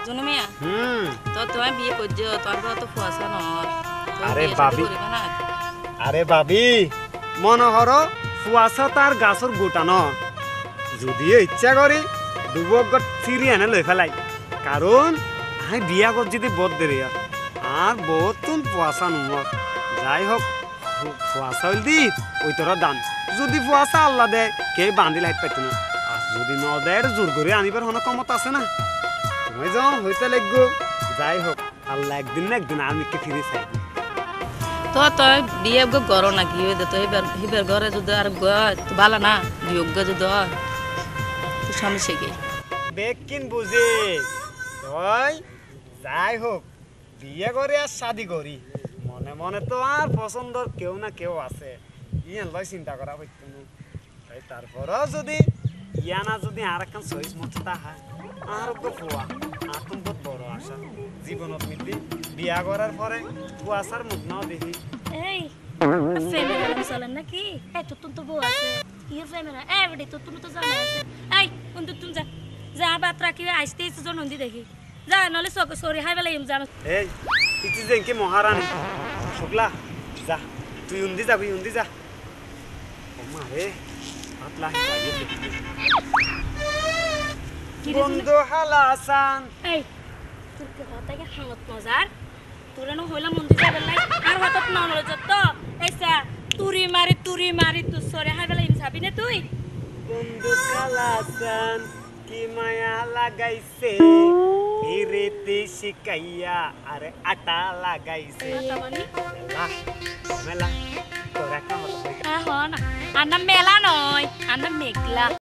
জুনু মিয়া তো তুমি বিয়ে করছো তোর বউ তো ফুয়াশা নয় আরে বাবি আরে বাবি মনোহর ফুয়াশা তার গাছর গোটা ন যদিও ইচ্ছা করি দুবক চিরি এনে লই ফেলাই কারণ আমি বিয়া কর যদি বদ দেরি আর বহুত তুন ফুয়াশা নুমর যাই হোক ফুয়াশা হইল দি ওই তোর দান যদি ফুয়াশা আল্লাহ দেয় কে বান্ধি লাইট পাইতো না আর যদি ন দেয় জোর করে আনিবার হন কমত আছে না তুমি যাও হইতে লাগবো যাই হোক আল্লাহ একদিন না একদিন আমি কে ফিরে চাই তো তুই বিয়ে গরো নাকি হইতে তো হিবার ঘরে যদি আর তো ভালো না বিয়োগ্য যদি হয় তো সমস্যা কি বেকিন বুঝে তুই যাই হোক বিয়ে করে আর শাদি করি মনে মনে তো আর পছন্দর কেউ না কেউ আছে ইয়ান লয় চিন্তা করা হইতো না তাই তারপরও যদি ইয়ানা যদি আর একখান সহিস মতো তাহা আর ফুয়া আর তুমি বহুত বড় আশা জীবনত মিলি বিয়া করার পরে ফুয়াশার মুখ নাও দেখি এই ফ্যামিলি চলেন নাকি এই তো তুমি তো বউ আছে কি ফ্যামিলি এভরিডে তো তুমি তো জানো আছে এই কোন তুমি যা যা বাত রাখি আইতে ইচ্ছে জন নন্দি দেখি যা নলে সরি হাই বেলা ইম জানো এই ইতি জেনকে মহারানী শুকলা যা তুই উন্দি যা ও মারে পাতলা হিসাবে দেখি বন্ধু হালাসান এই তোর কে কথা কে হালত মজার তোরা নো হইলা মন্দির যাবে নাই আর হঠাৎ না নলে যত এইসা তুরি মারি তুই সরে হাই বেলা ইম যাবি না তুই বন্ধু হালাসান কি মায়া লাগাইছে হিরেতে শিকাইয়া আরে আটা লাগাইছে আটা মানে মেলা তোরা কামত হই আ হন আন্না মেলা নয় আন্না মেঘলা